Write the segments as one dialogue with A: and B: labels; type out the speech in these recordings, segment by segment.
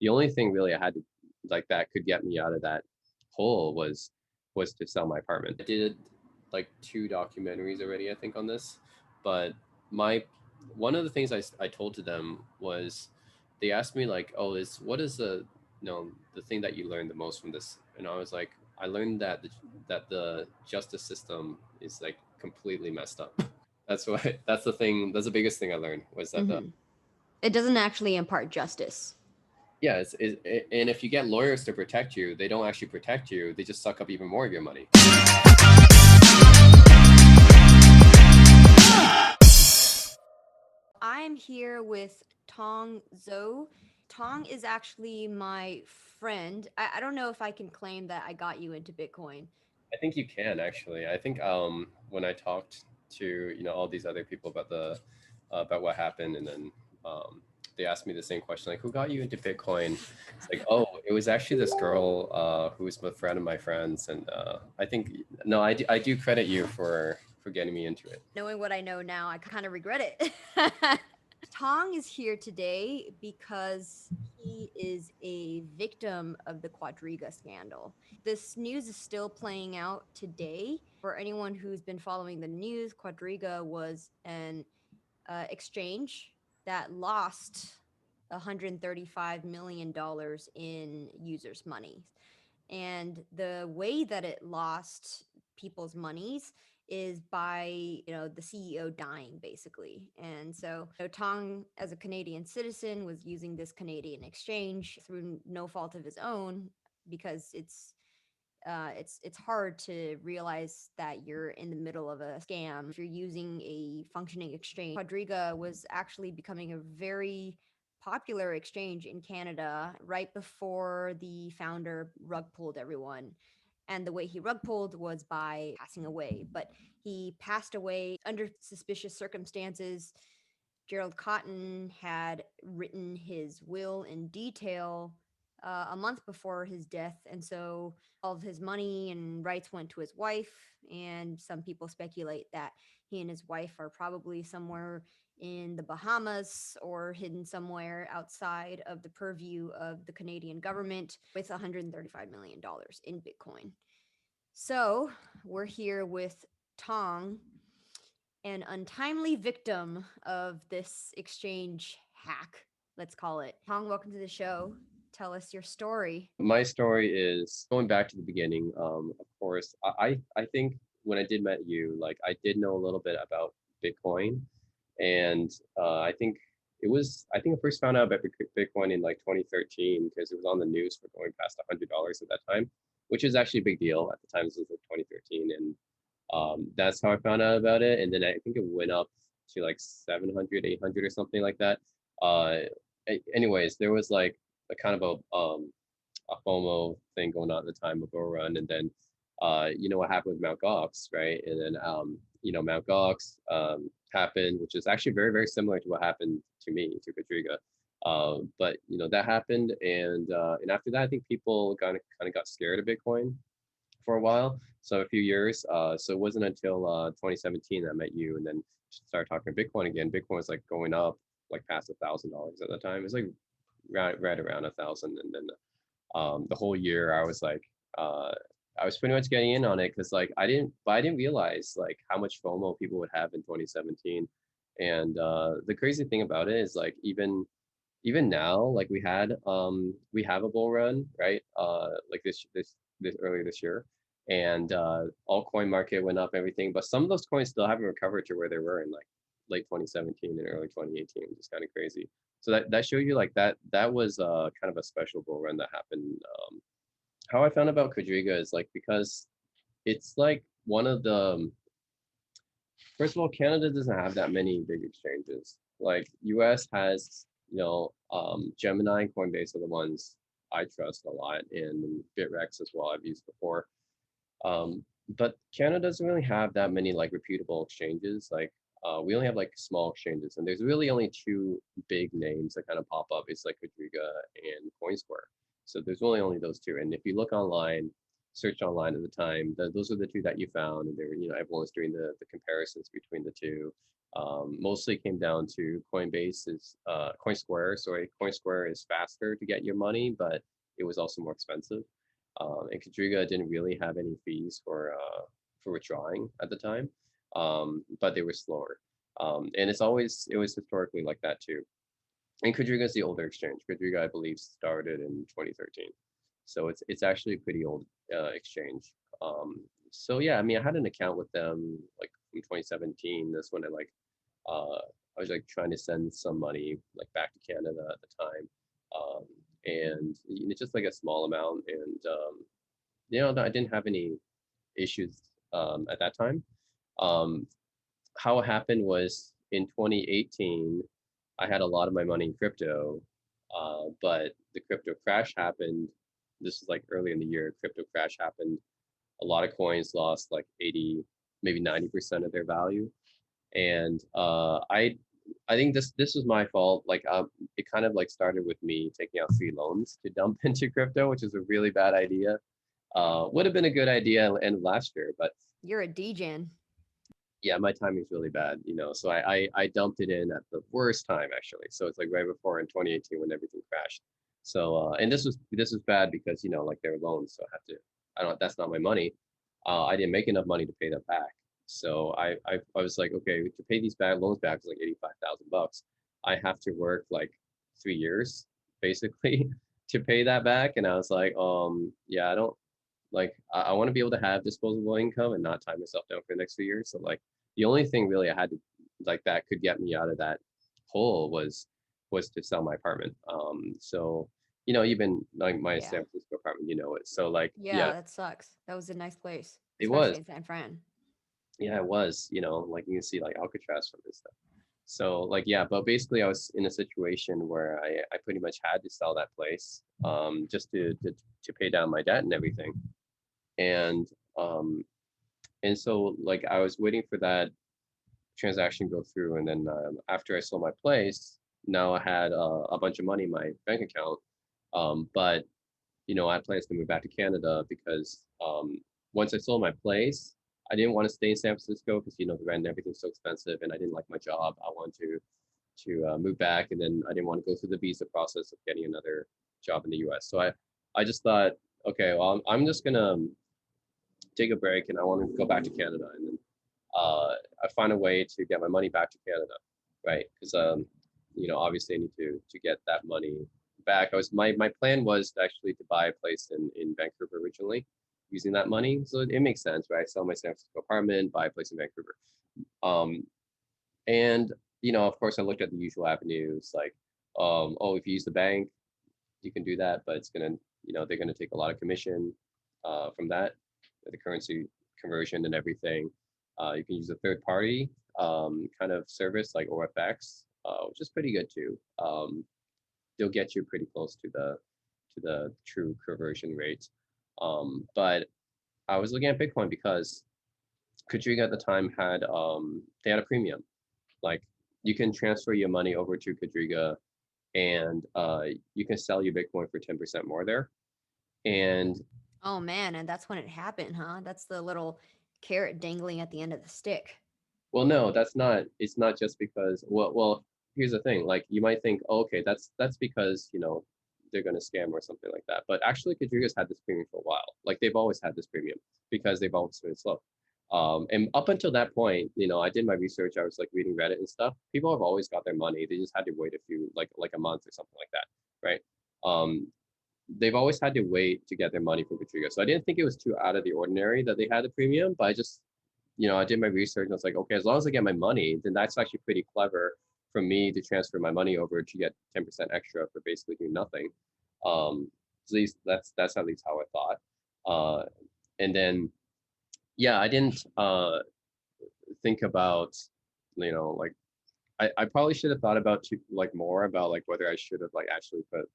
A: the only thing really I had to like that could get me out of that hole was to sell my apartment. I did like 2 documentaries already, I think, on this, but my one of the things I told to them was they asked me like, oh, is what is the the thing that you learned the most from this? And I was like, I learned that the justice system is like completely messed up. That's what that's the thing. That's the biggest thing I learned was that the
B: Hmm. It doesn't actually impart justice.
A: yeah, and if you get lawyers to protect you, they don't actually protect you. They just suck up even more of your money.
B: I'm here with Tong Zhou. Tong is actually my friend. I don't know if I can claim that I got you into Bitcoin.
A: I think you can actually. I think when I talked to all these other people about the about what happened, and then they asked me the same question, like, who got you into Bitcoin? It's like, oh, it was actually this girl who was a friend of my friends, and I think no, I do credit you for getting me into it.
B: Knowing what I know now, I kind of regret it. Tong is here today because he is a victim of the Quadriga scandal. This news is still playing out today. For anyone who's been following the news, Quadriga was an exchange that lost $135 million in users' money. And the way that it lost people's monies is by the CEO dying basically. And so Tong, as a Canadian citizen, was using this Canadian exchange through no fault of his own, because it's hard to realize that you're in the middle of a scam if you're using a functioning exchange. Quadriga was actually becoming a very popular exchange in Canada right before the founder rug pulled everyone. And the way he rug pulled was by passing away. But he passed away under suspicious circumstances. Gerald Cotten had written his will in detail a month before his death. And so all of his money and rights went to his wife. And some people speculate that he and his wife are probably somewhere in the Bahamas or hidden somewhere outside of the purview of the Canadian government with $135 million in Bitcoin. So we're here with Tong, an untimely victim of this exchange hack, let's call it. Tong, welcome to the show. Tell us your story.
A: My story is going back to the beginning. Of course, I think when I did met you, like I did know a little bit about Bitcoin, and I think I think I first found out about Bitcoin in like 2013 because it was on the news for going past $100 at that time, which is actually a big deal at the time. This was like 2013, and that's how I found out about it. And then I think it went up to like 700, 800 or something like that. Uh, Anyways, there was like a kind of a FOMO thing going on at the time, a bull run, and then what happened with Mount Gox, right? And then Mount Gox happened, which is actually very very similar to what happened to me to Quadriga. But that happened, and after that, I think people kind of got scared of Bitcoin for a while, so a few years. So it wasn't until 2017 that I met you, and then started talking Bitcoin again. Bitcoin was like going up like past $1,000 at the time. It was like right around 1,000, and then the whole year uh, I was pretty much getting in on it because like I didn't realize like how much FOMO people would have in 2017. And the crazy thing about it is like even now, like we have a bull run, right? Like this earlier this year, and all coin market went up, everything, but some of those coins still haven't recovered to where they were in like late 2017 and early 2018, which is kind of crazy. So that showed you like that was kind of a special bull run that happened. How I found about Quadriga is like because it's like one of the first of all, Canada doesn't have that many big exchanges. Like US has, Gemini and Coinbase are the ones I trust a lot, and Bitrex as well I've used before. But Canada doesn't really have that many like reputable exchanges. Like we only have like small exchanges, and there's really only two big names that kind of pop up. It's like Quadriga and CoinSquare. So there's really only those two. And if you look online, searched online at the time. Those are the two that you found, and they were, everyone was doing the comparisons between the two. Mostly came down to Coinbase is CoinSquare. Sorry, CoinSquare is faster to get your money, but it was also more expensive. And Quadriga didn't really have any fees for withdrawing at the time, but they were slower. And it was historically like that too. And Quadriga is the older exchange. Quadriga, I believe, started in 2013, so it's actually a pretty old exchange. So yeah, I mean, I had an account with them like from 2017. That's when I was like trying to send some money like back to Canada at the time, and just like a small amount, and I didn't have any issues at that time. Um, how it happened was in 2018, I had a lot of my money in crypto, but the crypto crash happened. This is like early in the year. Crypto crash happened. A lot of coins lost like 80, maybe 90% of their value, and I think this was my fault. Like it kind of like started with me taking out free loans to dump into crypto, which is a really bad idea. Would have been a good idea end of last year, but
B: You're a DGen.
A: yeah, my timing's really bad, So I dumped it in at the worst time actually. So it's like right before in 2018 when everything crashed. So and this was bad because like they were loans, so I don't that's not my money. I didn't make enough money to pay that back. So I was like, okay, to pay these bad loans back is like $85,000. I have to work like 3 years basically to pay that back. And I was like, yeah, I don't like I want to be able to have disposable income and not tie myself down for the next few years. So like the only thing really I had to like that could get me out of that hole was to sell my apartment. So even like my
B: Yeah.
A: San Francisco apartment, it. So like yeah,
B: Yeah, that sucks. That was a nice place,
A: it
B: especially
A: was.
B: in San Fran.
A: Yeah, it was. Like you can see like Alcatraz from this stuff. So like yeah, but basically I was in a situation where I pretty much had to sell that place just to pay down my debt and everything. And um and so like I was waiting for that transaction go through, and then after I sold my place, now I had a bunch of money in my bank account, but I had plans to move back to Canada because once I sold my place, I didn't want to stay in San Francisco because the rent and everything's so expensive, and I didn't like my job. I wanted to move back, and then I didn't want to go through the visa process of getting another job in the U.S. So I just thought, okay, well I'm just gonna take a break, and I want to go back to Canada, and then I find a way to get my money back to Canada, right? Because obviously I need to get that money back. My plan was actually to buy a place in Vancouver originally, using that money. So it makes sense, right? Sell my San Francisco apartment, buy a place in Vancouver, um, and of course I looked at the usual avenues like, oh, if you use the bank, you can do that, but it's gonna, they're gonna take a lot of commission from that, the currency conversion and everything. You can use a third party kind of service like OFX, which is pretty good too. They'll get you pretty close to the true conversion rate. But I was looking at Bitcoin because Quadriga at the time they had a premium. Like you can transfer your money over to Quadriga, and you can sell your Bitcoin for 10% more there. And
B: Oh man, and that's when it happened, huh? That's the little carrot dangling at the end of the stick.
A: well, no, that's not. It's not just because. Well, here's the thing. Like you might think, oh, okay, that's because they're going to scam or something like that. But actually, Quadriga's had this premium for a while. Like they've always had this premium because they've always been slow. And up until that point, I did my research. I was like reading Reddit and stuff. People have always got their money. They just had to wait a few, like a month or something like that, right? They've always had to wait to get their money from Quadriga. So I didn't think it was too out of the ordinary that they had a premium, but I just I did my research and I was like, okay, as long as I get my money, then that's actually pretty clever for me to transfer my money over to get 10% extra for basically doing nothing. At least that's at least how I thought. And then yeah, I didn't think about like I probably should have thought about like more about like whether I should have like actually put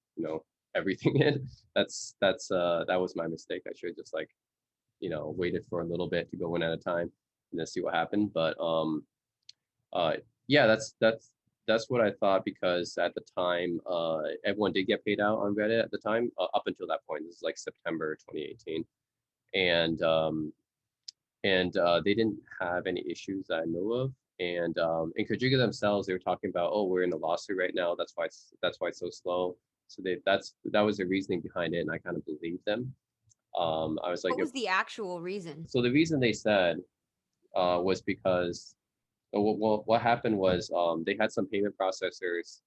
A: everything in. That was my mistake. I should have just like waited for a little bit to go in at a time and then see what happened. But uh, yeah, that's what I thought because at the time, everyone did get paid out on Reddit at the time up until that point. This is like September 2018, And they didn't have any issues that I know of. And in Quadriga themselves, they were talking about, oh, we're in a lawsuit right now. That's why it's so slow. So that was the reasoning behind it, and I kind of believed them. I was like,
B: What was the actual reason?
A: so the reason they said was because what happened was they had some payment processors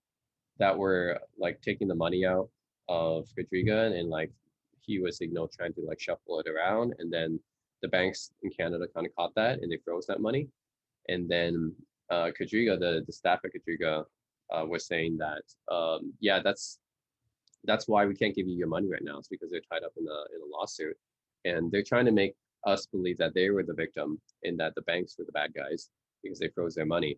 A: that were like taking the money out of Quadriga, and like he was, trying to like shuffle it around, and then the banks in Canada kind of caught that and they froze that money. And then Quadriga, the staff at Quadriga, was saying that yeah, that's why we can't give you your money right now. It's because they're tied up in a lawsuit, and they're trying to make us believe that they were the victim and that the banks were the bad guys because they froze their money.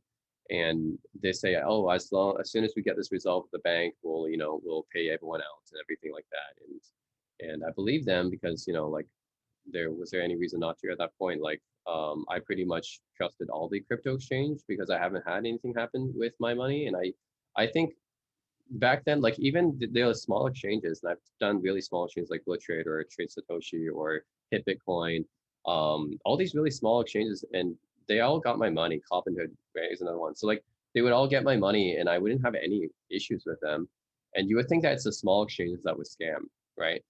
A: And they say, oh, as soon as we get this resolved with the bank, we'll pay everyone out and everything like that. And I believe them because like there any reason not to at that point? Like I pretty much trusted all the crypto exchange because I haven't had anything happen with my money, and I think back then, like even there were small exchanges, and I've done really small exchanges like Blood Trade or Trade Satoshi or Hit Bitcoin, all these really small exchanges, and they all got my money. Cobinhood, right, is another one. So like they would all get my money, and I wouldn't have any issues with them. And you would think that it's the small exchanges that would scam, right?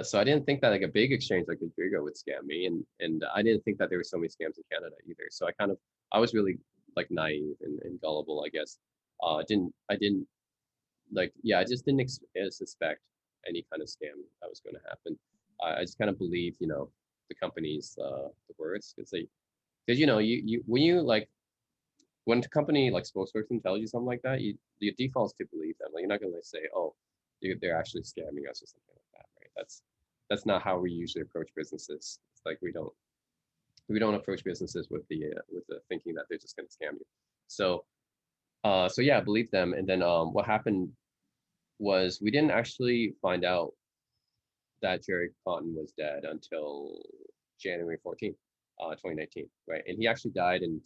A: So I didn't think that like a big exchange like Quadriga would scam me, and I didn't think that there were so many scams in Canada either. So I was really like naive and gullible, I guess. I didn't like yeah, I just didn't suspect any kind of scam that was going to happen. I just kind of believe the company's the words because you when you like when a company like spokesperson tells you something like that, your default is to believe them. Like you're not going to say, oh, they're actually scamming us or something like that, right? That's not how we usually approach businesses. It's like we don't approach businesses with the thinking that they're just going to scam you. So yeah, I believe them. And then what happened was we didn't actually find out that Gerry Cotten was dead until January 14th, 2019, right? And he actually died in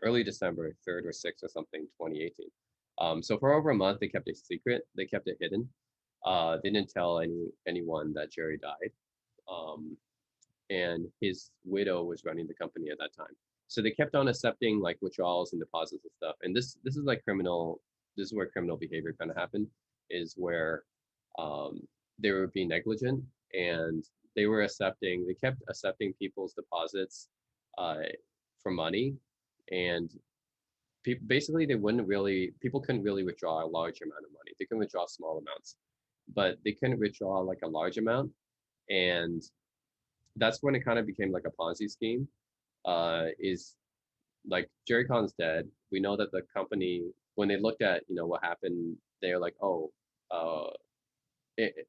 A: early December 3rd or 6th or something, 2018. So for over a month, they kept it secret. They kept it hidden. They didn't tell anyone that Gerry died. Um, and his widow was running the company at that time. So they kept on accepting like withdrawals and deposits and stuff. And this is like criminal. This is where criminal behavior kind of happened. Is where um, they were being negligent, and they kept accepting people's deposits uh, for money, and basically people couldn't really withdraw a large amount of money. They can withdraw small amounts, but they couldn't withdraw like a large amount. And that's when it kind of became like a Ponzi scheme. Is like Gerry Con's dead. We know that the company, when they looked at what happened, they're like, oh, uh, it,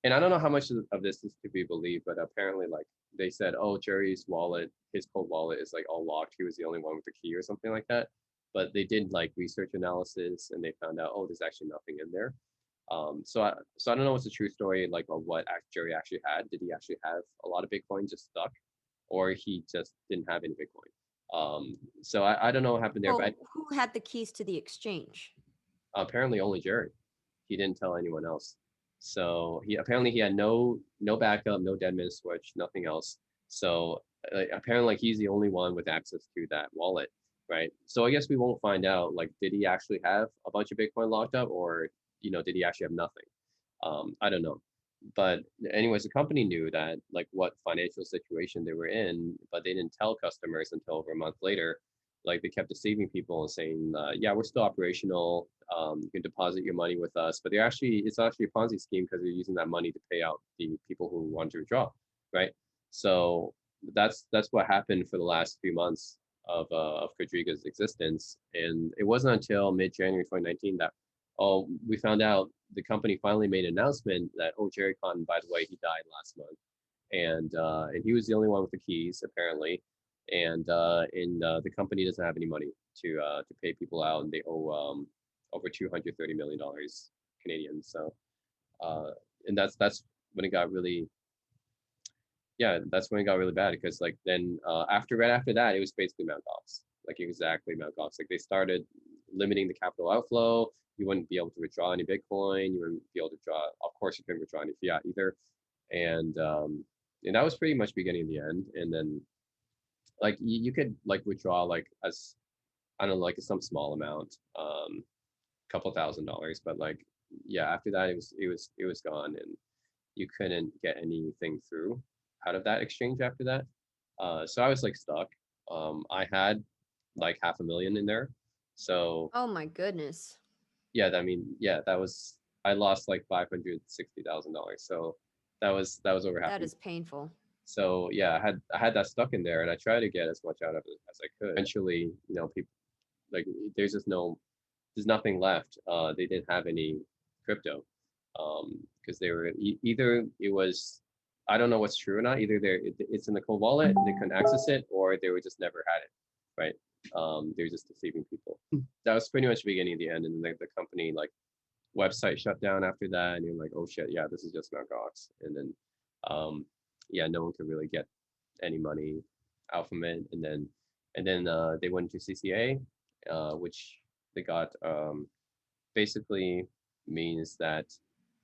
A: and I don't know how much of this is to be believed, but apparently like they said, oh, Jerry's wallet, his cold wallet is like all locked. He was the only one with the key or something like that. But they did like research analysis, and they found out, oh, there's actually nothing in there. So I don't know what's the true story like of what Jerry actually had. Did he actually have a lot of Bitcoin just stuck, or he just didn't have any Bitcoin? So I don't know what happened there, but
B: Well, who had the keys to the exchange?
A: apparently only Jerry. He didn't tell anyone else. So he had no backup, no Deadman switch, nothing else. So apparently like he's the only one with access to that wallet, right? So I guess we won't find out like did he actually have a bunch of Bitcoin locked up, or did he actually have nothing? I don't know. But anyways, the company knew that like what financial situation they were in, but they didn't tell customers until over a month later. Like they kept deceiving people and saying, yeah, we're still operational. You can deposit your money with us, but it's actually a Ponzi scheme because they're using that money to pay out the people who want to withdraw, right? So that's what happened for the last few months of Quadriga's existence, and it wasn't until mid-January 2019 that we found out the company finally made an announcement that Gerry Cotten, by the way, he died last month, and he was the only one with the keys apparently, and the company doesn't have any money to pay people out, and they owe over $230 million Canadian. So and that's when it got really that's when it got really bad because like then right after that it was basically Mt. Gox, like exactly Mt. Gox. Like they started limiting the capital outflow. You wouldn't be able to withdraw any Bitcoin. You wouldn't be able to draw. Of course, you couldn't withdraw any fiat either. And that was pretty much beginning of the end. And then like you could like withdraw like as I don't know, like some small amount, couple $1,000, but like yeah, after that it was gone, and you couldn't get anything through out of that exchange after that. So I was like stuck. I had like 500,000 in there. So
B: Oh my goodness.
A: yeah, I mean, yeah, that was I lost like $560,000. So that was over half
B: That
A: a million.
B: is painful.
A: So yeah, I had that stuck in there, and I tried to get as much out of it as I could. Eventually, people like there's just there's nothing left. They didn't have any crypto, because they were either it was I don't know what's true or not. Either it's in the cold wallet, they couldn't access it, or they were just never had it, right? They were just deceiving people. That was pretty much the beginning of the end, and then the company like website shut down after that, and you're like, oh shit, yeah, this is just Mt. Gox. And then yeah, no one could really get any money out from it. And then they went to CCA, which they got basically means that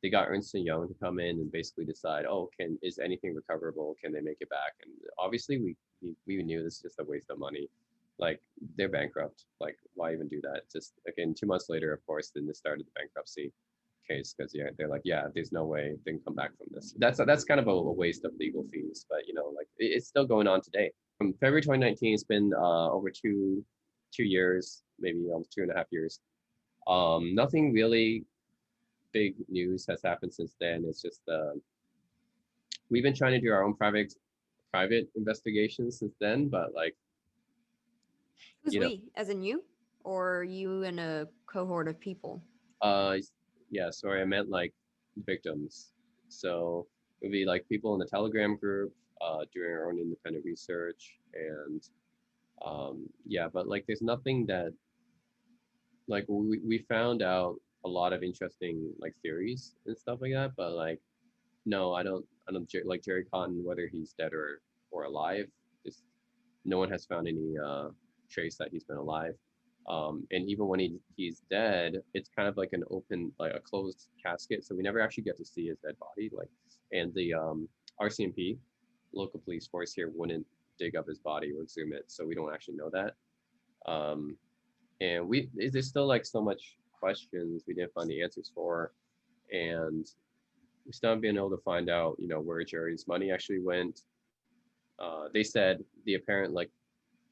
A: they got Ernst and Young to come in and basically decide, oh, is anything recoverable? Can they make it back? And obviously, we knew this is just a waste of money. Like they're bankrupt. Like why even do that? Just again, 2 months later, of course, then they started the bankruptcy case because yeah, they're like, yeah, there's no way they can come back from this. That's kind of a waste of legal fees, but like it's still going on today. From February 2019, it's been over two years, maybe almost 2.5 years. Nothing really big news has happened since then. It's just we've been trying to do our own private investigations since then, but like
B: Who's
A: you know,
B: we? As in you? Or you and a cohort of people?
A: uh, yeah, sorry, I meant like victims. So it would be like people in the Telegram group, doing our own independent research, and yeah, but like there's nothing that like we found out a lot of interesting like theories and stuff like that, but like no, I don't like Gerry Cotten, whether he's dead or alive. Just no one has found any trace that he's been alive. And even when he's dead, it's kind of like an open, like a closed casket, so we never actually get to see his dead body. Like, and the RCMP, local police force here, wouldn't dig up his body or exhume it, so we don't actually know that. Um, and there's still like so much questions we didn't find the answers for, and we still haven't been able to find out, where Gerry's money actually went. They said the apparent like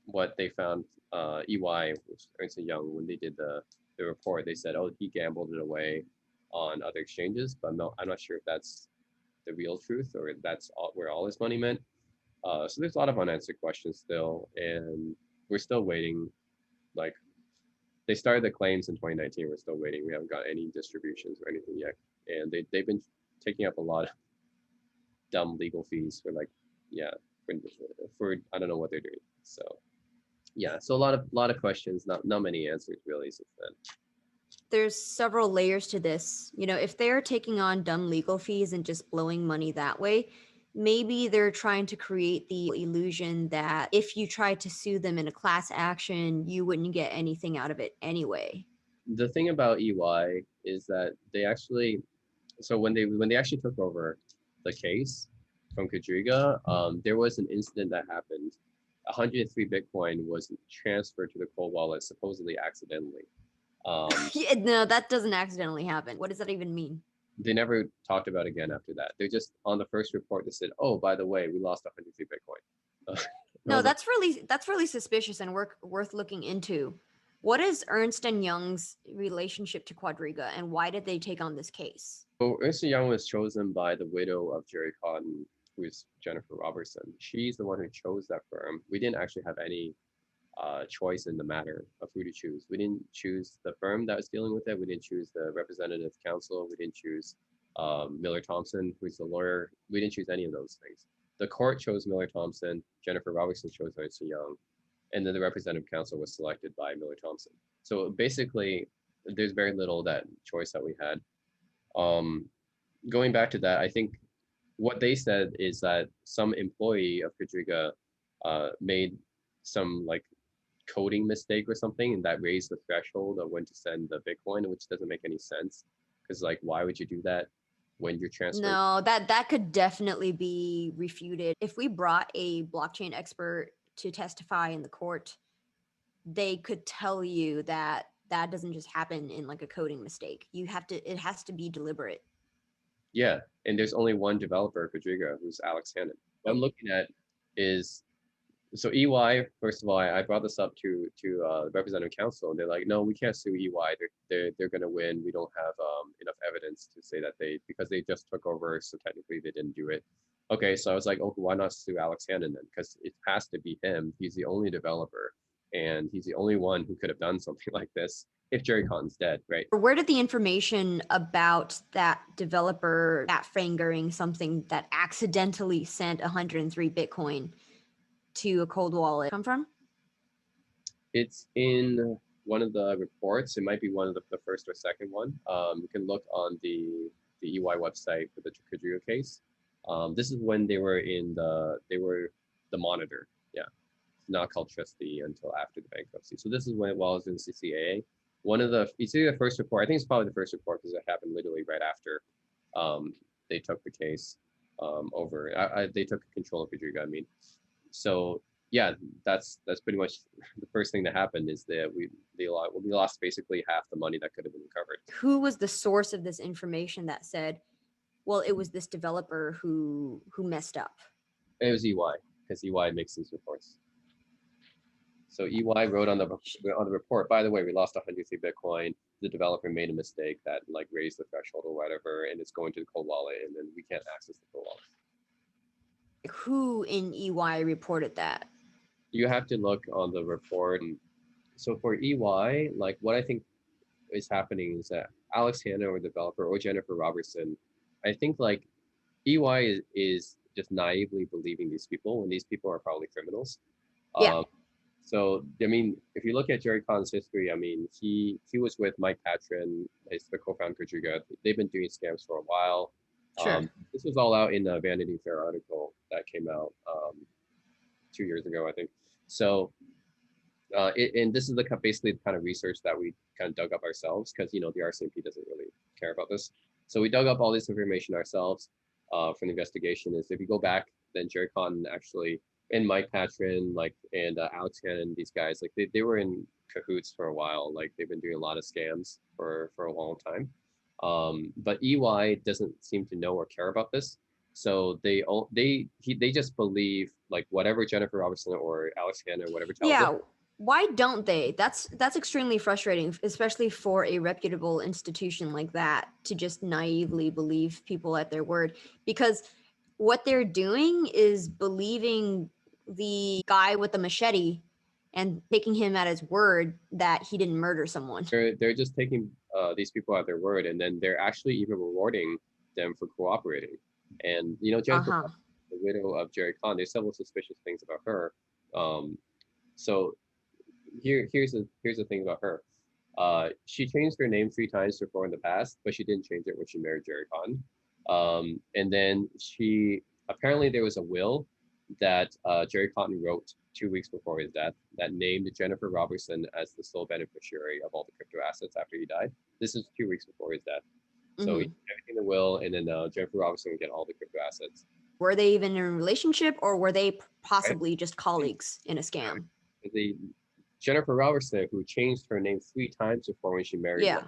A: what they found, EY, which Ernst and Young, when they did the report, they said, oh, he gambled it away on other exchanges, but I'm not sure if that's the real truth or that's where all his money went. So there's a lot of unanswered questions still, and we're still waiting. Like they started the claims in 2019, we're still waiting. We haven't got any distributions or anything yet, and they've been taking up a lot of dumb legal fees for like yeah for I don't know what they're doing. So yeah, so a lot of questions, not many answers really since then.
B: There's several layers to this. If they're taking on dumb legal fees and just blowing money that way, maybe they're trying to create the illusion that if you try to sue them in a class action, you wouldn't get anything out of it anyway.
A: The thing about EY is that they actually so when they actually took over the case from Quadriga, there was an incident that happened. 103 Bitcoin was transferred to the cold wallet supposedly accidentally.
B: Yeah, no, that doesn't accidentally happen. What does that even mean?
A: They never talked about it again after that. They just on the first report they said, "Oh, by the way, we lost 103 Bitcoin." I
B: No,
A: was like,
B: that's really suspicious and worth looking into. What is Ernst and Young's relationship to Quadriga, and why did they take on this case?
A: so Ernst Young was chosen by the widow of Gerry Cotten, who is Jennifer Robertson. She's the one who chose that firm. We didn't actually have any choice in the matter of who to choose. We didn't choose the firm that was dealing with it. We didn't choose the representative counsel. We didn't choose Miller Thompson, who's the lawyer. We didn't choose any of those things. The court chose Miller Thompson. Jennifer Robertson chose Ernst Young, and then the representative counsel was selected by Miller Thompson. So basically, there's very little that choice that we had. Um, Going back to that, I think what they said is that some employee of Quadriga made some like coding mistake or something, and that raised the threshold of when to send the Bitcoin, which doesn't make any sense. Because like, why would you do that? when you're transferring.
B: No, that could definitely be refuted. If we brought a blockchain expert to testify in the court, they could tell you that that doesn't just happen in like a coding mistake. It has to be deliberate.
A: Yeah, and there's only one developer, Quadriga, who's Alex Hannon. What I'm looking at is, so EY. First of all, I brought this up to the representative council, and they're like, no, we can't sue EY. They're going to win. We don't have enough evidence to say that because they just took over, so technically they didn't do it. Okay, so I was like, oh, why not sue Alex Hannon then? Because it has to be him. He's the only developer, and he's the only one who could have done something like this if Gerry Cotten's dead, right?
B: Where did the information about that developer at fingering something that accidentally sent 103 Bitcoin to a cold wallet come from?
A: It's in one of the reports. It might be one of the first or second one. You can look on the EY website for the Quadriga case. This is when they were the monitor. Yeah, it's not called trustee until after the bankruptcy. So this is when while I was in CCAA. It's either the first report. I think it's probably the first report because it happened literally right after they took the case over. They took control of Quadriga. I mean, so yeah, that's pretty much the first thing that happened is that we lost basically half the money that could have been recovered.
B: Who was the source of this information that said, well, it was this developer who messed up?
A: It was EY because EY makes these reports. So EY wrote on the report, by the way, we lost 103 Bitcoin. The developer made a mistake that like raised the threshold or whatever, and it's going to the cold wallet, and then we can't access the cold wallet.
B: Who in EY reported that?
A: You have to look on the report. So for EY, like what I think is happening is that Alex Hanna or developer or Jennifer Robertson, I think like EY is just naively believing these people when these people are probably criminals.
B: Yeah.
A: So I mean, if you look at Gerry Cotten's history, I mean, he was with Mike Patron, he's the co-founder of Quadriga. They've been doing scams for a while.
B: Sure.
A: This was all out in the Vanity Fair article that came out 2 years ago, I think. So, and this is basically the kind of research that we kind of dug up ourselves because, you know, the RCMP doesn't really care about this. So we dug up all this information ourselves from the investigation. Is if you go back, then Gerry Cotten actually, and Mike Patron, like, and Alex Hannon, these guys, like they were in cahoots for a while. Like they've been doing a lot of scams for a long time. But EY doesn't seem to know or care about this. So they just believe like whatever Jennifer Robertson or Alex Hannon or whatever tells them.
B: Why don't they? That's extremely frustrating, especially for a reputable institution like that to just naively believe people at their word, because what they're doing is believing the guy with the machete and taking him at his word that he didn't murder someone.
A: They're just taking these people at their word, and then they're actually even rewarding them for cooperating. And you know, Jennifer, the widow of Gerry Cotten, there's several suspicious things about her. So here's the thing about her. She changed her name 3 times before in the past, but she didn't change it when she married Gerry Cotten. And then apparently there was a will that Gerry Cotten wrote 2 weeks before his death that named Jennifer Robertson as the sole beneficiary of all the crypto assets after he died. This is 2 weeks before his death. So he did everything in the will, and then Jennifer Robertson would get all the crypto assets.
B: Were they even in a relationship, or were they possibly just colleagues in a scam?
A: Jennifer Robertson, who changed her name 3 times before when she married him,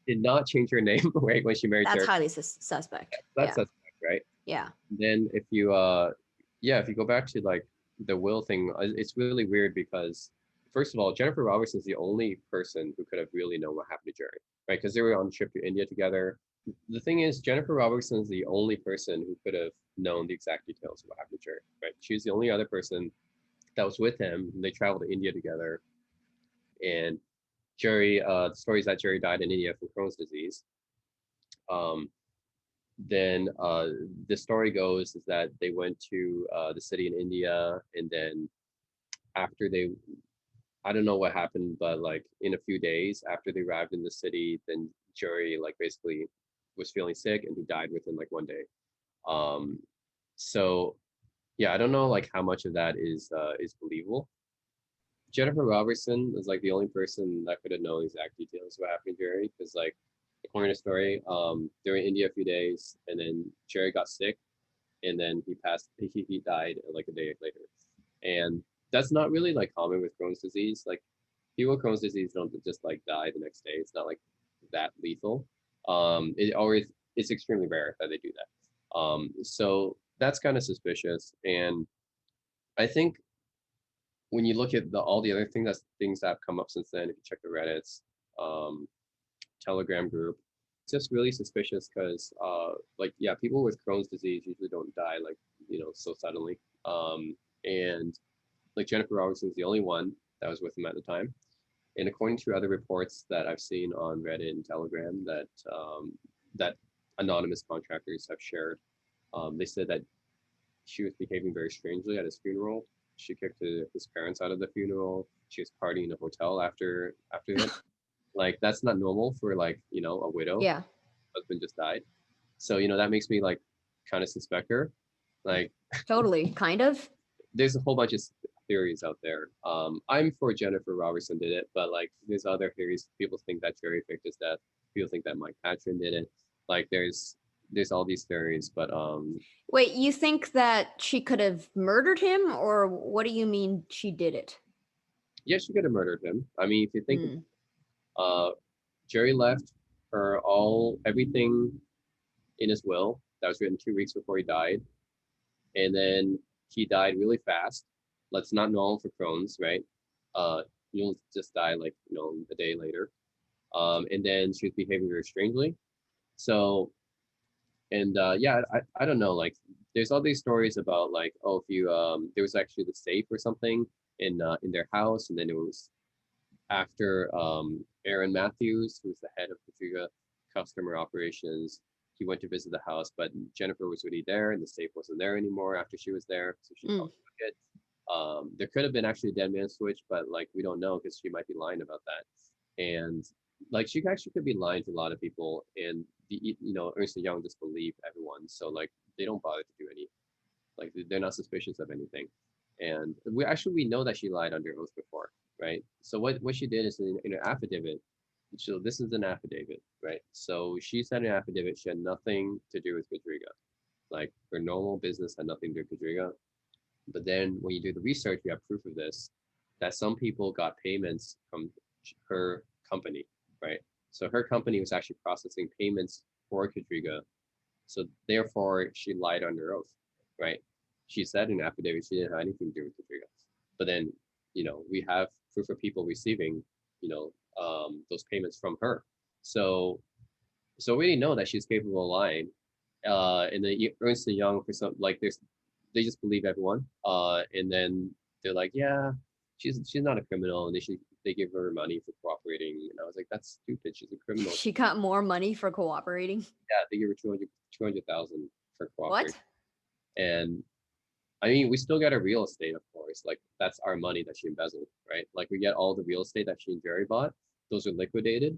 A: did not change her name right when she married.
B: That's highly suspect.
A: That's suspect, right?
B: Yeah.
A: Then if you go back to like the will thing, it's really weird because first of all, Jennifer Robertson is the only person who could have really known what happened to Gerry, right? Because they were on a trip to India together. The thing is, Jennifer Robertson is the only person who could have known the exact details of what happened to Gerry, right? She's the only other person that was with him. They traveled to India together, and Gerry, the story is that Gerry died in India from Crohn's disease. Then the story goes is that they went to the city in India, and then after I don't know what happened, but like in a few days after they arrived in the city, then Gerry like basically was feeling sick and he died within like 1 day. So yeah, I don't know like how much of that is believable. Jennifer Robertson is like the only person that could have known exact details of what happened to Gerry, because like According to story, they were in India a few days, and then Gerry got sick, and then he passed. He died like a day later, and that's not really like common with Crohn's disease. Like people with Crohn's disease don't just like die the next day. It's not like that lethal. It always it's extremely rare that they do that. So that's kind of suspicious, and I think when you look at all the other things that have come up since then, if you check the Reddits, um, Telegram group, it's just really suspicious because like yeah, people with Crohn's disease usually don't die like so suddenly. And like Jennifer Robertson's the only one that was with him at the time. And according to other reports that I've seen on Reddit and Telegram that anonymous contractors have shared, they said that she was behaving very strangely at his funeral. She kicked his parents out of the funeral. She was partying in a hotel after it. Like that's not normal for like a widow.
B: Yeah,
A: Husband just died. So that makes me like kind of suspect her. Like
B: totally, kind of.
A: there's a whole bunch of theories out there. I'm for Jennifer Robertson did it, but like there's other theories. People think that Gerry faked his death. People think that Mike Patron did it. Like there's all these theories, but
B: Wait, you think that she could have murdered him, or what do you mean she did it?
A: yeah, she could have murdered him. I mean, if you think
B: Hmm.
A: uh, Gerry left her everything in his will that was written 2 weeks before he died, and then he died really fast. That's not normal for Crohn's, right? Uh, you'll just die like a day later. And then she was behaving very strangely. So, and yeah, I don't know. Like, there's all these stories about like, oh, if you there was actually the safe or something in their house, and then it was after Aaron Matthews, who's the head of Quadriga customer operations. He went to visit the house, but Jennifer was already there, and the safe wasn't there anymore after she was there, so she
B: Mm.
A: probably took it. There could have been actually a Deadman switch, but like we don't know because she might be lying about that. And like she actually could be lying to a lot of people, and Ernst and Young just believe everyone, so like they don't bother to do any, like they're not suspicious of anything. And we know that she lied under oath before, right? So what she did is in an affidavit. So this is an affidavit, right? So she said in an affidavit she had nothing to do with Quadriga. Like her normal business had nothing to do with Quadriga. But then when you do the research, you have proof of this, that some people got payments from her company, right? So her company was actually processing payments for Quadriga. So therefore, she lied under oath, right? She said in affidavit she didn't have anything to do with Quadriga. But then, we have proof of people receiving, those payments from her. So we know that she's capable of lying. And then Ernst and Young for some like they just believe everyone. And then they're like, yeah, she's not a criminal, and they give her money for cooperating. And I was like, that's stupid. She's a criminal.
B: She got more money for cooperating.
A: Yeah, they give her 200,000 for cooperating.
B: What?
A: And I mean, we still get her real estate, of course. Like that's our money that she embezzled, right? Like we get all the real estate that she and Gerry bought. Those are liquidated,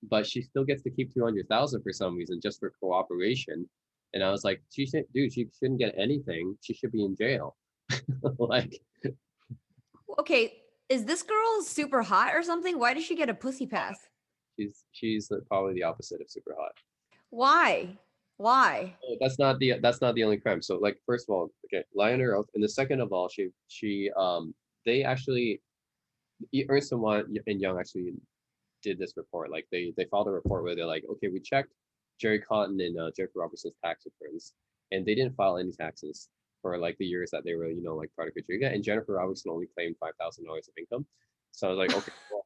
A: but she still gets to keep 200,000 for some reason just for cooperation. And I was like, dude, she shouldn't get anything. She should be in jail. Like,
B: Okay, is this girl super hot or something? Why does she get a pussy pass?
A: she's probably the opposite of super hot.
B: Why? Why?
A: Oh, that's not the only crime. So like, first of all, okay, lie on her oath, and the second of all, she they actually Ernst and Young actually did this report. Like they filed a report where they're like, okay, we checked Gerry Cotten and Jeffrey Robertson's tax returns, and they didn't file any taxes for like the years that they were, like part of Quadriga. And Jennifer Robertson only claimed $5,000 of income. So I was like, okay, well,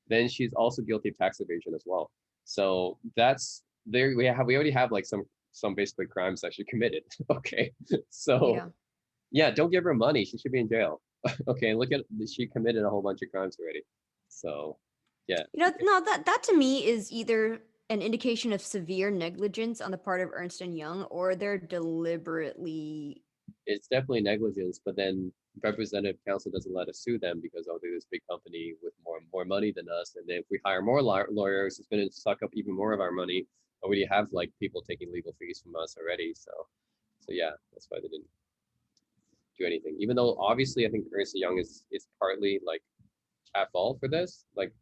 A: then she's also guilty of tax evasion as well. So that's there. We already have like some basically crimes that she committed. Okay, so
B: Yeah.
A: yeah, don't give her money. She should be in jail. Okay, look at she committed a whole bunch of crimes already. So yeah,
B: No, that to me is either an indication of severe negligence on the part of Ernst and Young, or they're deliberately.
A: it's definitely negligence, but then representative counsel doesn't let us sue them because they're this big company with more money than us, and then if we hire more lawyers, it's going to suck up even more of our money. Already have like people taking legal fees from us already, so yeah, that's why they didn't do anything. Even though obviously I think Ernst Young is partly like at fault for this, like,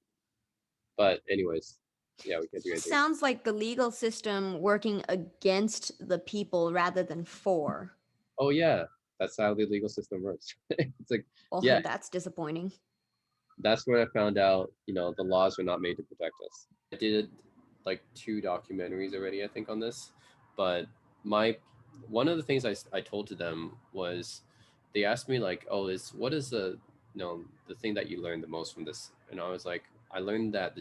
A: but anyways, Yeah, we can't do anything.
B: Sounds like the legal system working against the people rather than for.
A: Oh yeah, that's how the legal system works. It's like,
B: Well,
A: yeah,
B: that's disappointing.
A: that's when I found out, the laws were not made to protect us. I did like 2 documentaries already, I think, on this, but my one of the things I told to them was, they asked me like, oh, what is the thing that you learned the most from this? And I was like, I learned that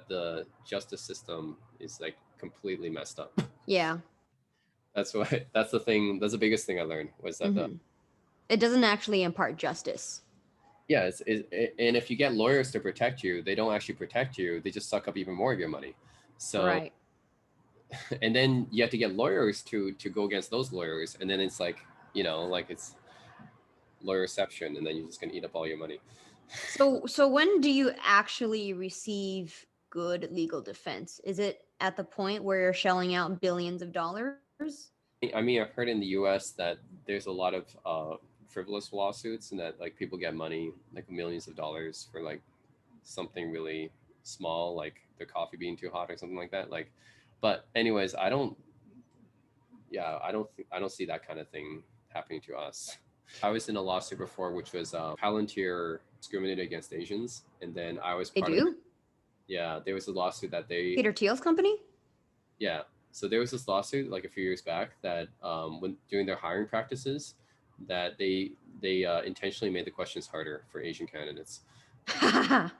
A: the justice system is like completely messed up.
B: Yeah.
A: That's why that's the biggest thing I learned was that the
B: Hmm. It doesn't actually impart justice.
A: yeah, and if you get lawyers to protect you, they don't actually protect you. They just suck up even more of your money. So,
B: Right.
A: and then you have to get lawyers to go against those lawyers, and then it's like, like it's lawyer reception, and then you're just gonna eat up all your money.
B: So when do you actually receive good legal defense? Is it at the point where you're shelling out billions of dollars?
A: I mean, I've heard in the U.S. that there's a lot of frivolous lawsuits, and that like people get money like millions of dollars for like something really small, like their coffee being too hot or something like that. Like, but anyways, I don't see that kind of thing happening to us. I was in a lawsuit before, which was Palantir discriminated against Asians, and then I was
B: They
A: part of.
B: do?
A: Yeah, there was a lawsuit that they.
B: Peter Thiel's company?
A: Yeah, so there was this lawsuit like a few years back that when doing their hiring practices, that they intentionally made the questions harder for Asian candidates, and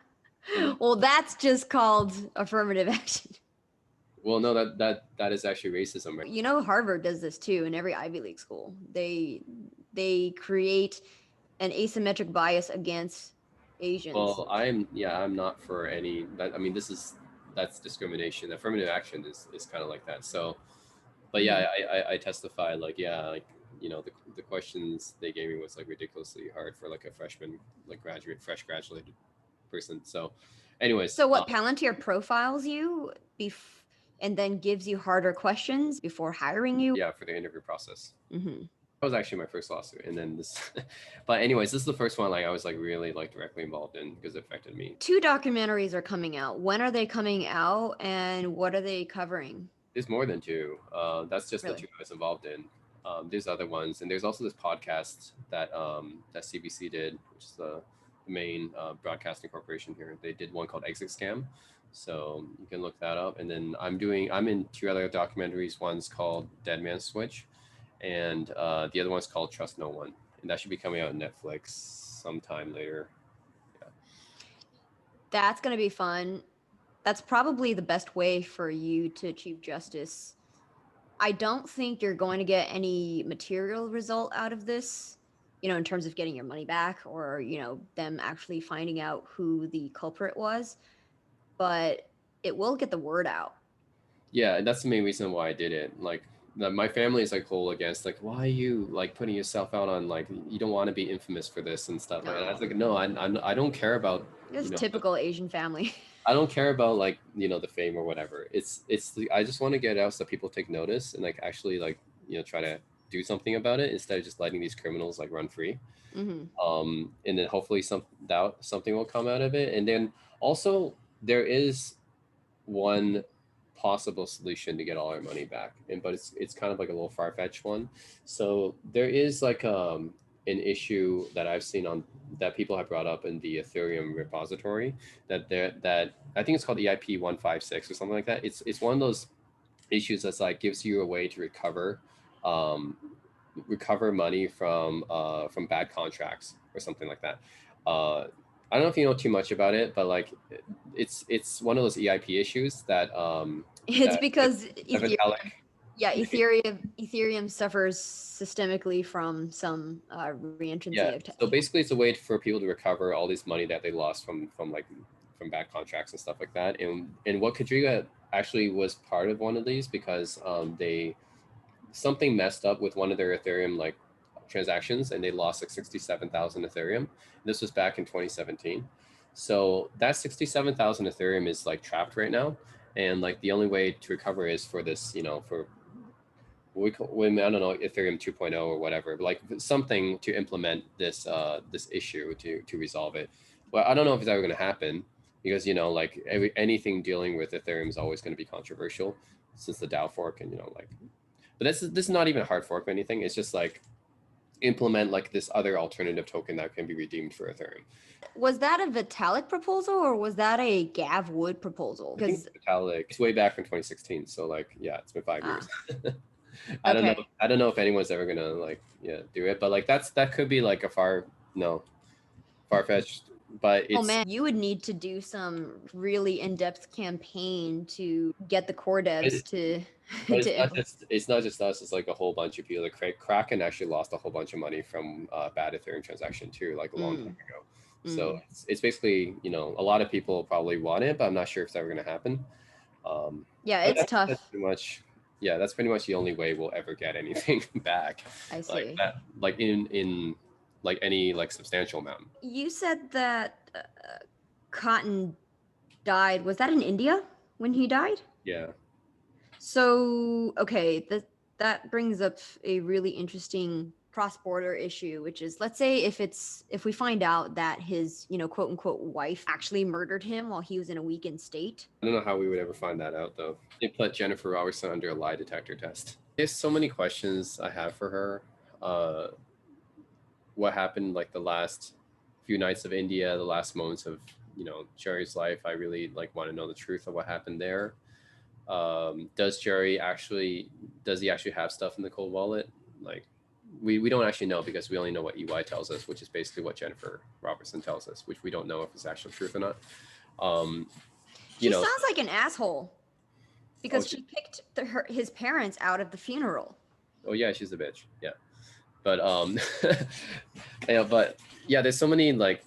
B: Well, that's just called affirmative action.
A: well, no, that is actually racism, right?
B: You know, Harvard does this too in every Ivy League school. They create an asymmetric bias against Asians.
A: Well, I'm not for any. I mean, that's discrimination. Affirmative action is kind of like that. So, but
B: Mhm.
A: yeah, I testify like, yeah, like the questions they gave me was like ridiculously hard for like a freshman, like fresh graduated person. So, anyways,
B: So what, Palantir profiles you and then gives you harder questions before hiring you?
A: yeah, for the interview process.
B: Hmm.
A: That was actually my first lawsuit, and then this. But anyways, this is the first one like I was like really like directly involved in because it affected me.
B: 2 documentaries are coming out. When are they coming out and what are they covering?
A: There's more than 2. That's just the
B: Really?
A: 2 I was involved in. There's other ones, and there's also this podcast that CBC did, which is the main broadcasting corporation here. They did one called Exit Scam, so you can look that up. And then I'm in 2 other documentaries. One's called Deadman Switch, and the other one's called Trust No One, and that should be coming out on Netflix sometime later. Yeah.
B: That's going to be fun. That's probably the best way for you to achieve justice. I don't think you're going to get any material result out of this, in terms of getting your money back or, them actually finding out who the culprit was, but it will get the word out.
A: Yeah, and that's the main reason why I did it. Like my family is like whole against like, why are you like putting yourself out on, like, you don't want to be infamous for this and stuff like that. And I was
B: No,
A: like, no, I don't care about
B: it's typical Asian family.
A: I don't care about like the fame or whatever. I just want to get out so people take notice and like actually like try to do something about it instead of just letting these criminals like run free.
B: Hmm.
A: And then hopefully something will come out of it. And then also there is one possible solution to get all our money back, but it's kind of like a little far-fetched one. So there is like an issue that I've seen on that people have brought up in the Ethereum repository, that I think it's called EIP 156 or something like that. It's one of those issues that's like gives you a way to um, recover money from bad contracts or something like that. I don't know if you know too much about it, but like it's one of those EIP issues
B: It's
A: that
B: because
A: a metallic.
B: yeah, Ethereum suffers systemically from some
A: Yeah.
B: reentrancy of
A: So basically, it's a way for people to recover all this money that they lost from bad contracts and stuff like that. And what Quadriga actually was part of one of these because they something messed up with one of their Ethereum like transactions, and they lost like 67,000 Ethereum. This was back in 2017. So that 67,000 Ethereum is like trapped right now, and like the only way to recover is for this, for I don't know, Ethereum 2.0 or whatever, but like something to implement this issue to resolve it. Well, I don't know if it's ever going to happen, because like anything dealing with Ethereum is always going to be controversial since the DAO fork, and like, but this is not even a hard fork or anything. It's just like implement like this other alternative token that can be redeemed for Ethereum.
B: Was that a Vitalik proposal or was that a Gav Wood proposal?
A: I think
B: Because
A: Vitalik, it's way back from 2016, so like yeah, it's been 5 years. I don't know.
B: okay.
A: I don't know if anyone's ever gonna like do it, but like that could be like a far fetched. But
B: Oh
A: it's
B: man, you would need to do some really in-depth campaign to get the core devs to
A: but
B: to implement.
A: it's not just us. It's like a whole bunch of people. Like Kraken actually lost a whole bunch of money from bad Ethereum transaction too, like a long time ago. So it's basically a lot of people probably want it, but I'm not sure if it's ever going to happen.
B: Yeah,
A: But
B: it's
A: that's
B: tough.
A: pretty much that's pretty much the only way we'll ever get anything back,
B: I
A: like
B: see.
A: that, like in like any like substantial amount.
B: You said that Cotton died. Was that in India when he died?
A: Yeah.
B: So, okay, that brings up a really interesting cross-border issue, which is, let's say if we find out that his, quote unquote wife actually murdered him while he was in a weakened state.
A: I don't know how we would ever find that out though. They put Jennifer Robertson under a lie detector test. There's so many questions I have for her. What happened like the last few nights of India, the last moments of Jerry's life? I really like want to know the truth of what happened there. Does he actually have stuff in the cold wallet? Like we don't actually know because we only know what EY tells us, which is basically what Jennifer Robertson tells us, which we don't know if it's actual truth or not. Um,
B: She sounds like an asshole because
A: oh,
B: she kicked his parents out of the funeral.
A: oh yeah, she's a bitch. Yeah, but yeah, but yeah, there's so many like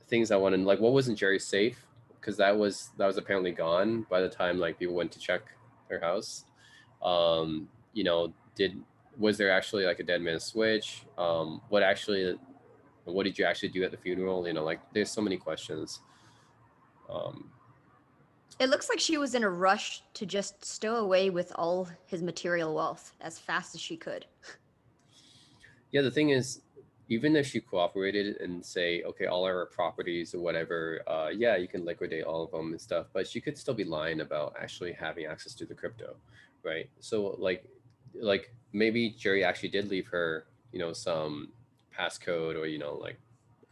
A: things I want to like. What wasn't Jerry safe? Because that was apparently gone by the time like people went to check their house. Did was there actually like a Deadman switch? What did you actually do at the funeral? Like there's so many questions. Um,
B: It looks like she was in a rush to just stow away with all his material wealth as fast as she could.
A: yeah, the thing is, even if she cooperated and say, okay, all our properties or whatever, yeah, you can liquidate all of them and stuff, but she could still be lying about actually having access to the crypto, right? So like maybe Jerry actually did leave her, some passcode or like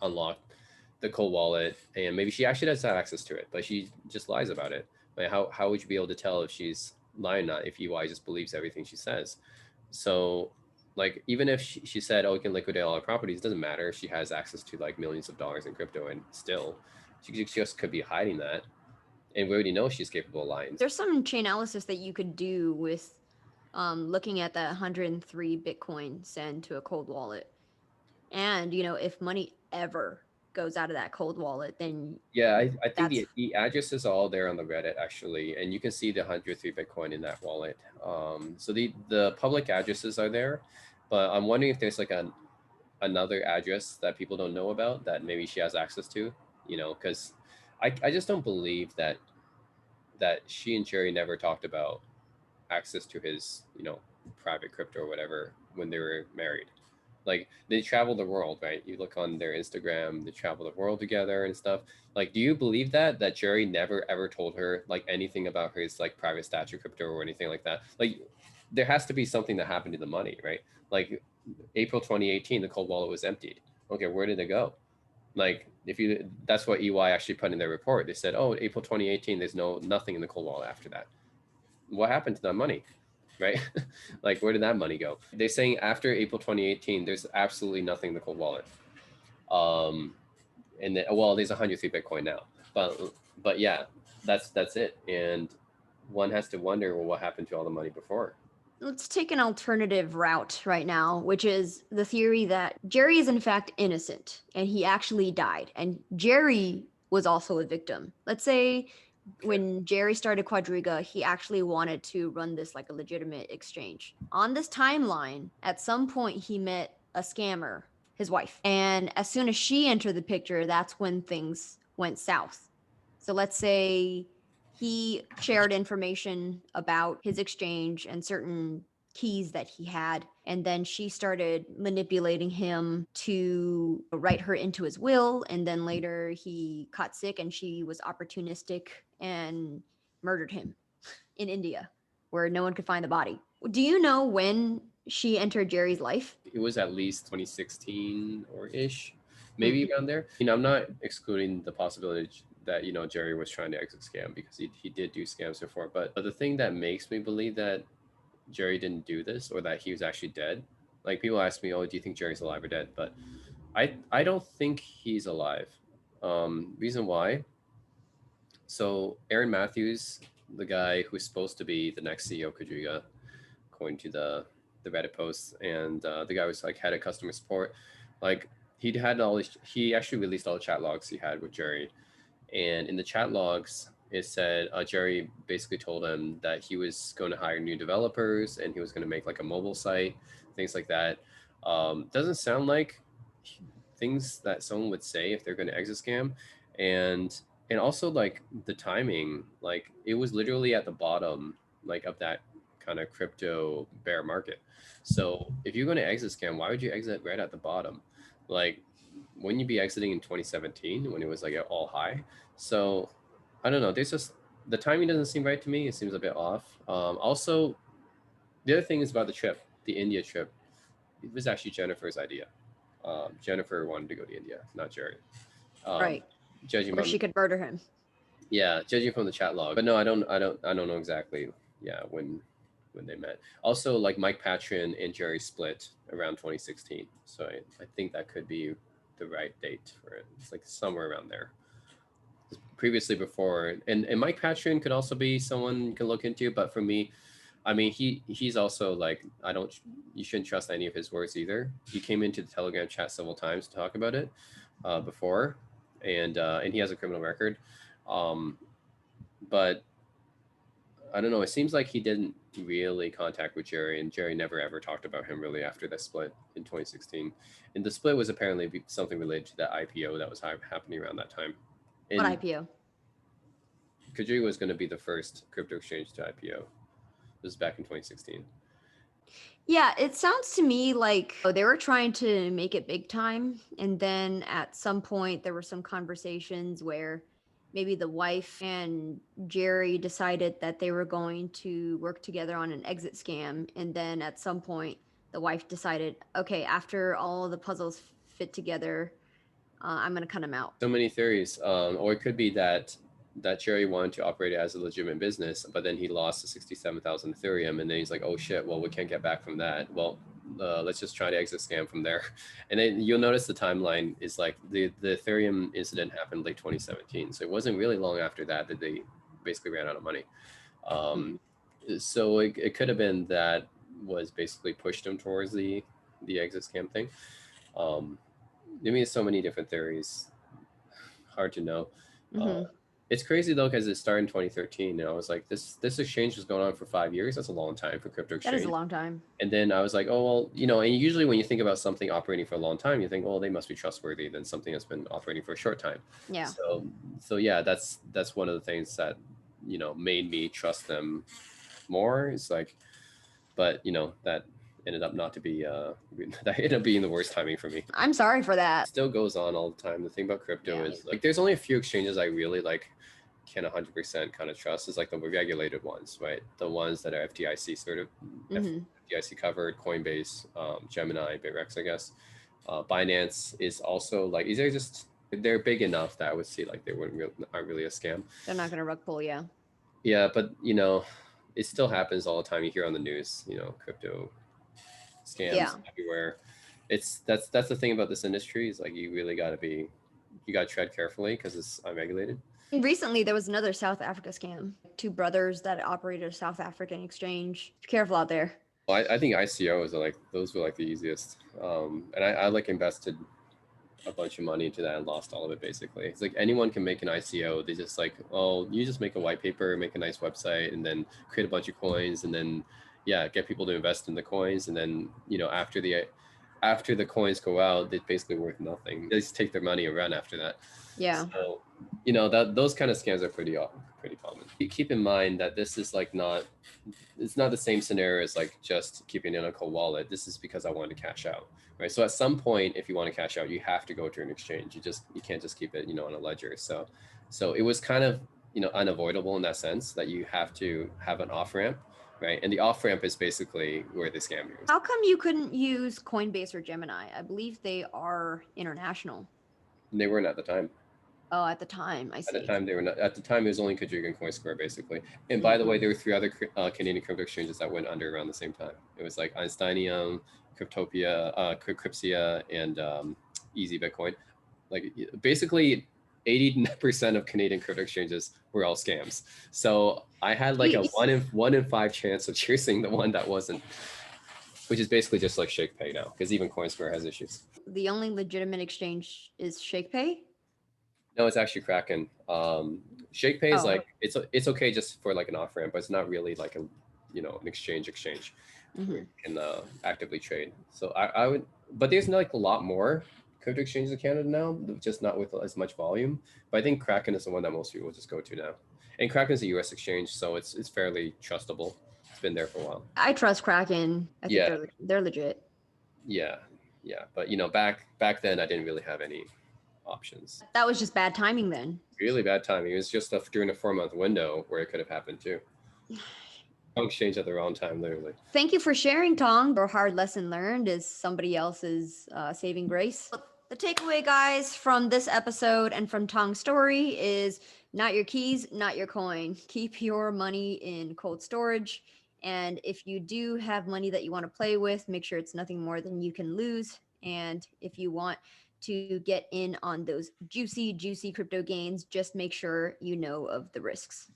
A: unlock the cold wallet, and maybe she actually does have access to it, but she just lies about it. Like how would you be able to tell if she's lying or not if EY just believes everything she says? So like even if she said, oh, we can liquidate all our properties, it doesn't matter if she has access to like millions of dollars in crypto, and still she just could be hiding that, and we already know she's capable of lying.
B: There's some chain analysis that you could do with looking at that 103 Bitcoin send to a cold wallet. And, if money ever goes out of that cold wallet, then
A: Yeah, I think
B: that's
A: the addresses are all there on the Reddit actually, and you can see the 103 Bitcoin in that wallet. So the public addresses are there, but I'm wondering if there's like another address that people don't know about that maybe she has access to, because I just don't believe that she and Jerry never talked about access to his, private crypto or whatever when they were married. Like they travel the world, right? You look on their Instagram, they travel the world together and stuff. Like, do you believe that Jerry never ever told her like anything about his like private statue crypto or anything like that? Like, there has to be something that happened to the money, right? Like April 2018, the cold wallet was emptied. Okay, where did it go? Like that's what EY actually put in their report. They said, oh, April 2018, there's nothing in the cold wallet after that. What happened to that money? Right? Like, where did that money go? They're saying after April 2018, there's absolutely nothing in the cold wallet. And then, well, there's 103 Bitcoin now, but yeah, that's it. And one has to wonder, well, what happened to all the money before?
B: let's take an alternative route right now, which is the theory that Jerry is in fact innocent and he actually died. And Jerry was also a victim. Let's say when Jerry started Quadriga, he actually wanted to run this like a legitimate exchange. On this timeline, at some point, he met a scammer, his wife. And as soon as she entered the picture, that's when things went south. So let's say he shared information about his exchange and certain keys that he had. And then she started manipulating him to write her into his will. And then later he caught sick and she was opportunistic and murdered him in India, where no one could find the body. Do you know when she entered Gerry's life?
A: It was at least 2016 or ish,
B: Hmm.
A: maybe around there. You know, I'm not excluding the possibility that, you know, Gerry was trying to exit scam, because he did do scams before. But the thing that makes me believe that Gerry didn't do this, or that he was actually dead, like people ask me, oh, do you think Gerry's alive or dead? But I don't think he's alive. Reason why. So Aaron Matthews, the guy who's supposed to be the next CEO of Quadriga, according to the Reddit posts, and the guy was like head of customer support. Like he actually released all the chat logs he had with Gerry, and in the chat logs it said Gerry basically told him that he was going to hire new developers and he was going to make like a mobile site, things like that. Doesn't sound like things that someone would say if they're going to exit scam, and also like the timing, like it was literally at the bottom like of that kind of crypto bear market. So if you're going to exit scam, why would you exit right at the bottom? Like, wouldn't you be exiting in 2017 when it was like at all high? So I don't know. There's just the timing doesn't seem right to me. It seems a bit off. Also, the other thing is about the trip, the India trip. It was actually Jennifer's idea. Jennifer wanted to go to India, not Gerry. Um,
B: Right.
A: judging
B: Or
A: from
B: she could murder him.
A: yeah, judging from the chat log. But no, I don't know exactly. Yeah, when they met. Also, like Mike Patron and Gerry split around 2016, so I think that could be the right date for it. It's like somewhere around there. Previously, before, and Mike Patron could also be someone you can look into. But for me, I mean, he's also like I don't. You shouldn't trust any of his words either. He came into the Telegram chat several times to talk about it before, and he has a criminal record. Um, but I don't know. It seems like he didn't really contact with Gerry, and Gerry never ever talked about him really after the split in 2016. And the split was apparently something related to that IPO that was happening around that time.
B: What
A: And
B: IPO?
A: Kajiri was going to be the first crypto exchange to IPO. This was back in 2016.
B: Yeah, it sounds to me like they were trying to make it big time. And then at some point, there were some conversations where maybe the wife and Gerry decided that they were going to work together on an exit scam. And then at some point, the wife decided, okay, after all the puzzles fit together, I'm going to cut him out.
A: So many theories, or it could be that Gerry wanted to operate it as a legitimate business, but then he lost the 67,000 Ethereum, and then he's like, "Oh shit! Well, we can't get back from that. Well, let's just try to exit scam from there." And then you'll notice the timeline is like the Ethereum incident happened late 2017, so it wasn't really long after that that they basically ran out of money. Um, so it could have been that was basically pushed him towards the exit scam thing. Um, I mean, so many different theories, hard to know. Uh,
B: Mm-hmm.
A: it's crazy though because it started in 2013, and I was like, this exchange was going on for 5 years. That's a long time for crypto
B: That is a
A: exchange.
B: long time.
A: And then I was like, oh well, you know. And usually when you think about something operating for a long time, you think, oh, they must be trustworthy than something that's been operating for a short time.
B: Yeah.
A: So yeah, that's one of the things that made me trust them more. It's like, but that ended up not to be that ended up being the worst timing for me.
B: I'm sorry for that.
A: Still goes on all the time. The thing about crypto
B: Yeah.
A: is like there's only a few exchanges I really like can 100% kind of trust is like the regulated ones, right? The ones that are FDIC sort of FDIC covered, Coinbase, Gemini, Bitrex, I guess. Binance is also like these are just they're big enough that I would see like they aren't really a scam.
B: They're not going to rug pull you.
A: Yeah, but it still happens all the time. You hear on the news, crypto scams
B: Yeah.
A: everywhere. That's the thing about this industry is like you got to tread carefully because it's unregulated.
B: And recently, there was another South Africa scam. Two brothers that operated a South African exchange. Be careful out there.
A: Well, I think ICOs are like those were like the easiest, and I like invested a bunch of money into that and lost all of it basically. It's like anyone can make an ICO. They just like, oh, you just make a white paper, make a nice website, and then create a bunch of coins, and then yeah, get people to invest in the coins, and then after after the coins go out, they're basically worth nothing. They just take their money and run after that.
B: Yeah.
A: So, you know, that those kind of scams are pretty common. You keep in mind that this is like not, it's not the same scenario as like just keeping it in a cold wallet. This is because I want to cash out, right? So at some point, if you want to cash out, you have to go to an exchange. You can't just keep it, you know, on a ledger. So it was kind of, you know, unavoidable in that sense that you have to have an off ramp, right? And the off ramp is basically where they scam you.
B: How come you couldn't use Coinbase or Gemini? I believe they are international.
A: And they weren't at the time.
B: Oh, at the time, I
A: At the
B: see.
A: time, they were not. At the time, it was only Quadriga and Coinsquare, basically. And by the
B: Mm.
A: way, there were three other Canadian crypto exchanges that went under around the same time. It was like Einsteinium, Cryptopia, Crypsia, and Easy Bitcoin. Like basically, 80% of Canadian crypto exchanges were all scams. So I had like a
B: Jeez.
A: 1 in 5 chance of choosing the one that wasn't, which is basically just like ShakePay now, because even Coinsquare has issues.
B: The only legitimate exchange is ShakePay.
A: No, it's actually Kraken. ShakePay is
B: Oh.
A: like it's okay just for like an off ramp, but it's not really like a, you know, an exchange where
B: Hmm.
A: you can actively trade. So I would, but there's like a lot more crypto exchanges in Canada now, just not with as much volume. But I think Kraken is the one that most people just go to now, and Kraken is a U.S. exchange, so it's fairly trustable. It's been there for a while.
B: I trust Kraken. I think
A: Yeah,
B: they're legit.
A: yeah, yeah. But you know, back then I didn't really have any options.
B: That was just bad timing then.
A: Really bad timing. It was just during a 4 month window where it could have happened too. Wrong exchange at the wrong time, literally.
B: Thank you for sharing, Tong. Your hard lesson learned is somebody else's saving grace. The takeaway, guys, from this episode and from Tong's story is not your keys, not your coin. Keep your money in cold storage. And if you do have money that you want to play with, make sure it's nothing more than you can lose. And if you want to get in on those juicy, juicy crypto gains, just make sure you know of the risks.